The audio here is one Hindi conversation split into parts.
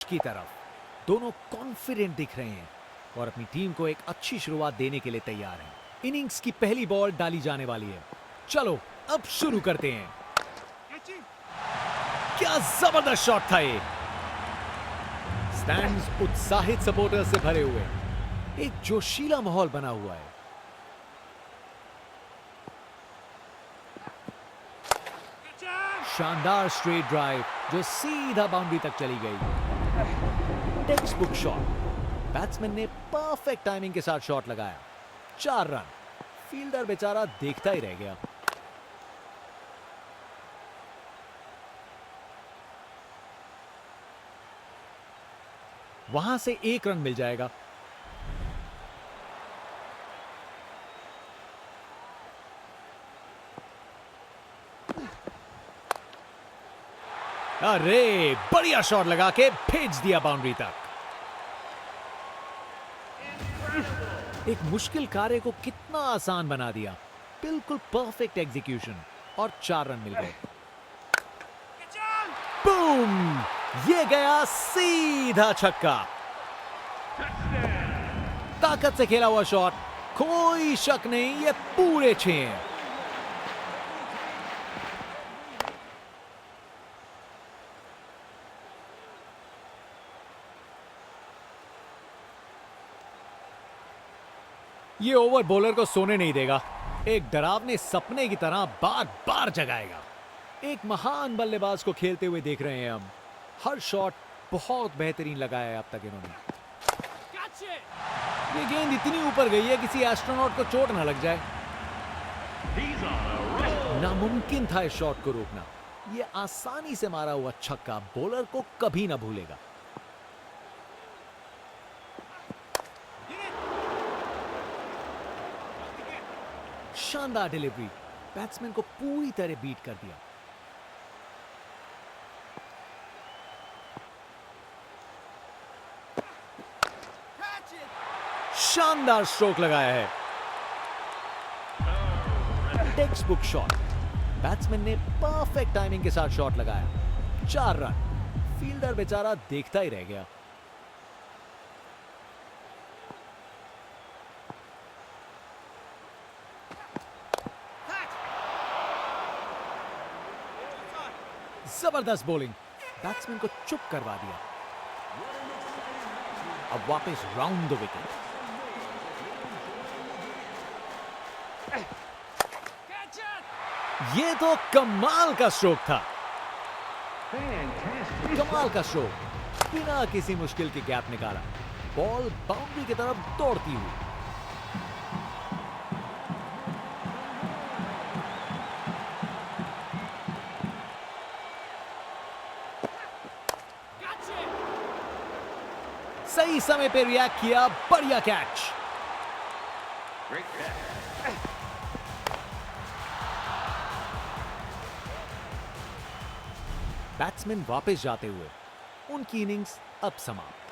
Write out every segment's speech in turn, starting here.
की तरफ। दोनों कॉन्फिडेंट दिख रहे हैं और अपनी टीम को एक अच्छी शुरुआत देने के लिए तैयार हैं। इनिंग्स की पहली बॉल डाली जाने वाली है। चलो अब शुरू करते हैं। क्या जबरदस्त शॉट था ये। स्टैंड्स उत्साहित सपोर्टर्स से भरे हुए, एक जोशीला माहौल बना हुआ है। शानदार स्ट्रेट ड्राइव जो सीधा बाउंड्री तक चली गई। Text book shot. बैट्समैन ने परफेक्ट टाइमिंग के साथ शॉट लगाया। 4 रन। फील्डर बेचारा देखता ही रह गया। वहां से 1 रन मिल जाएगा। अरे बढ़िया शॉट लगा के भेज दिया बाउंड्री तक। एक मुश्किल कार्य को कितना आसान बना दिया। बिल्कुल परफेक्ट एग्जीक्यूशन और 4 रन मिल गए। बूम! ये गया सीधा छक्का। ताकत से खेला हुआ शॉट, कोई शक नहीं ये पूरे 6 हैं। ये ओवर बॉलर को सोने नहीं देगा। एक डरावने सपने की तरह बार बार जगाएगा। एक महान बल्लेबाज को खेलते हुए देख रहे हैं हम। हर शॉट बहुत बेहतरीन लगाया है अब तक इन्होंने। ये गेंद इतनी ऊपर गई है किसी एस्ट्रोनॉट को चोट ना लग जाए। नामुमकिन था इस शॉट को रोकना। ये आसानी से मारा हुआ छक्का बॉलर को कभी ना भूलेगा। शानदार डिलीवरी। बैट्समैन को पूरी तरह बीट कर दिया। शानदार स्ट्रोक लगाया है। Text book shot. बैट्समैन ने परफेक्ट टाइमिंग के साथ शॉट लगाया। 4 रन। फील्डर बेचारा देखता ही रह गया। जबरदस्त बॉलिंग। बैट्समैन को चुप करवा दिया। अब वापस राउंड द विकेट। ये तो कमाल का स्ट्रोक था। कमाल का स्ट्रोक। बिना किसी मुश्किल के गैप निकाला। बॉल बाउंड्री की तरफ दौड़ती हुई। सही समय पे रिएक्ट किया। बढ़िया कैच। बैट्समैन वापस जाते हुए। उनकी इनिंग्स अब समाप्त।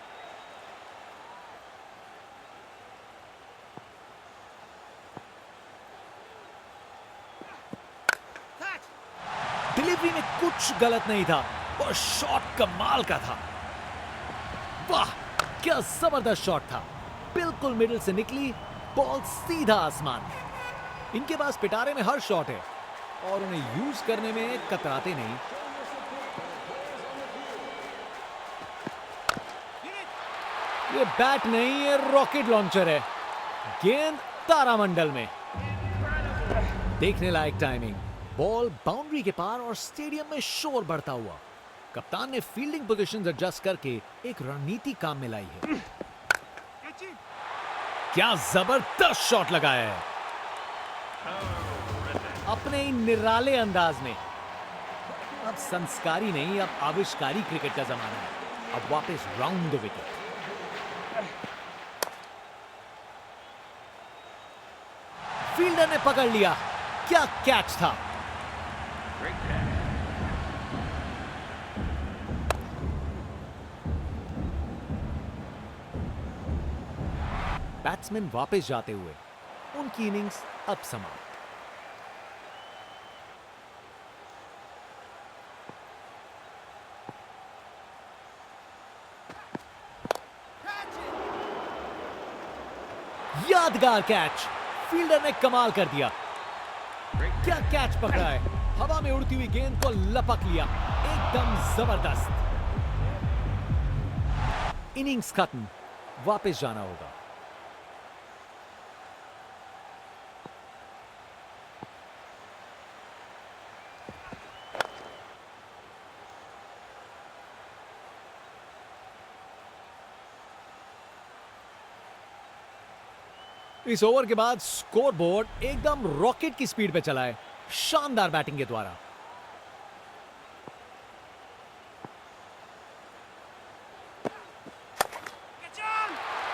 डिलीवरी में कुछ गलत नहीं था और शॉट कमाल का था। वाह क्या जबरदस्त शॉट था। बिल्कुल मिडिल से निकली बॉल सीधा आसमान। इनके पास पिटारे में हर शॉट है और उन्हें यूज करने में कतराते नहीं। ये बैट नहीं, ये रॉकेट लॉन्चर है। गेंद तारामंडल में। देखने लायक टाइमिंग। बॉल बाउंड्री के पार और स्टेडियम में शोर बढ़ता हुआ। कप्तान ने फील्डिंग पोजीशंस एडजस्ट करके एक रणनीति काम में लाई है। क्या जबरदस्त शॉट लगाया है अपने ही निराले अंदाज में। अब संस्कारी नहीं, अब आविष्कारी क्रिकेट का जमाना है। अब वापस राउंड द विकेट। फील्डर ने पकड़ लिया। क्या कैच था। बैट्समैन वापस जाते हुए। उनकी इनिंग्स अब समाप्त। यादगार कैच, फील्डर ने कमाल कर दिया। क्या कैच पकड़ा है, हवा में उड़ती हुई गेंद को लपक लिया, एकदम जबरदस्त। इनिंग्स खत्म, वापस जाना होगा। इस ओवर के बाद स्कोर बोर्ड एकदम रॉकेट की स्पीड पे चला है, शानदार बैटिंग के द्वारा।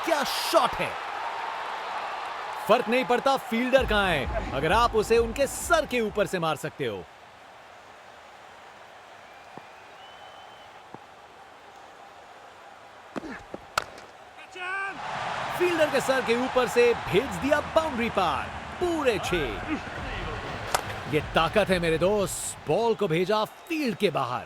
क्या शॉट है, फर्क नहीं पड़ता फील्डर कहां है, अगर आप उसे उनके सर के ऊपर से मार सकते हो। फील्डर के सर के ऊपर से भेज दिया बाउंड्री पार, पूरे 6। ये ताकत है मेरे दोस्त, बॉल को भेजा फील्ड के बाहर।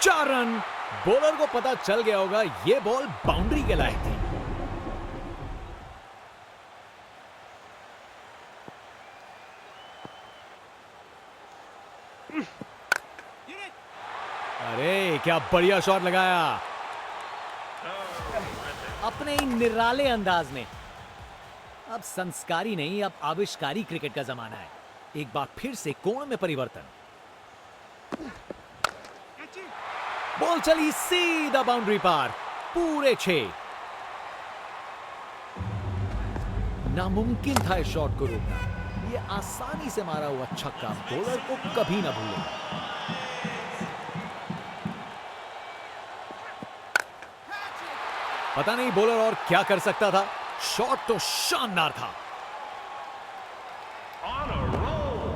4 रन। बॉलर को पता चल गया होगा ये बॉल बाउंड्री के लायक थी। अरे क्या बढ़िया शॉट लगाया, अपने ही निराले अंदाज में। अब संस्कारी नहीं, अब आविष्कारी क्रिकेट का जमाना है। एक बार फिर से कोण में परिवर्तन, बॉल चली सीधा बाउंड्री पार, पूरे 6। नामुमकिन था इस शॉट को रोकना, ये आसानी से मारा हुआ छक्का बॉलर को कभी ना भूलेगा। पता नहीं बॉलर और क्या कर सकता था, शॉट तो शानदार था।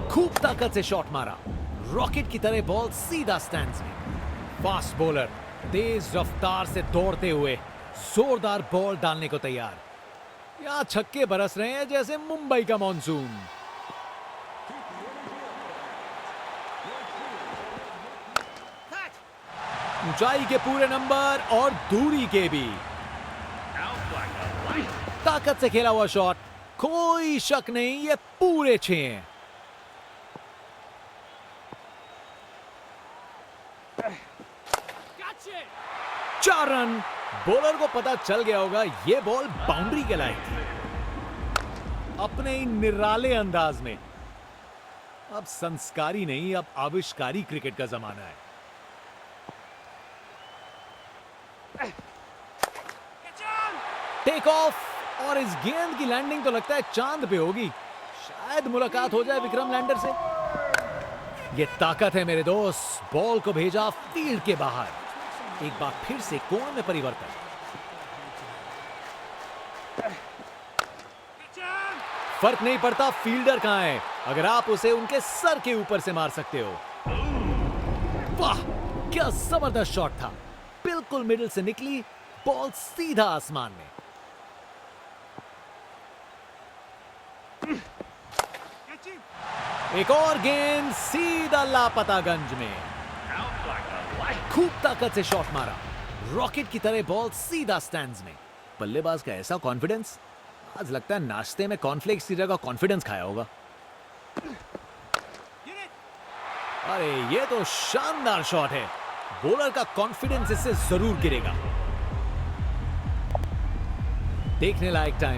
खूब ताकत से शॉट मारा, रॉकेट की तरह बॉल सीधा स्टैंड्स में। फास्ट बॉलर तेज रफ्तार से दौड़ते हुए जोरदार बॉल डालने को तैयार। यहां छक्के बरस रहे हैं जैसे मुंबई का मॉनसून। ऊंचाई के पूरे नंबर और दूरी के भी। ताकत से खेला हुआ शॉट, कोई शक नहीं ये पूरे 6 हैं। चार रन। बॉलर को पता चल गया होगा ये बॉल बाउंड्री के लायक थी। अपने ही निराले अंदाज में। अब संस्कारी नहीं, अब आविष्कारी क्रिकेट का जमाना है। टेक ऑफ, और इस गेंद की लैंडिंग तो लगता है चांद पे होगी। शायद मुलाकात हो जाए विक्रम लैंडर से। ये ताकत है मेरे दोस्त, बॉल को भेजा फील्ड के बाहर। एक बार फिर से कोण में परिवर्तन। फर्क नहीं पड़ता फील्डर कहां है, अगर आप उसे उनके सर के ऊपर से मार सकते हो। वाह क्या जबरदस्त शॉट था, बिल्कुल मिडिल से निकली बॉल सीधा आसमान में। एक और गेंद सीधा लापतागंज में। खूब ताकत से शॉट मारा, रॉकेट की तरह बॉल सीधा स्टैंड्स में। बल्लेबाज का ऐसा कॉन्फिडेंस, आज लगता है नाश्ते में कॉर्नफ्लेक्स की जगह कॉन्फिडेंस खाया होगा। अरे ये तो शानदार शॉट है, बॉलर का कॉन्फिडेंस इससे जरूर गिरेगा। देखने लायक टाइम।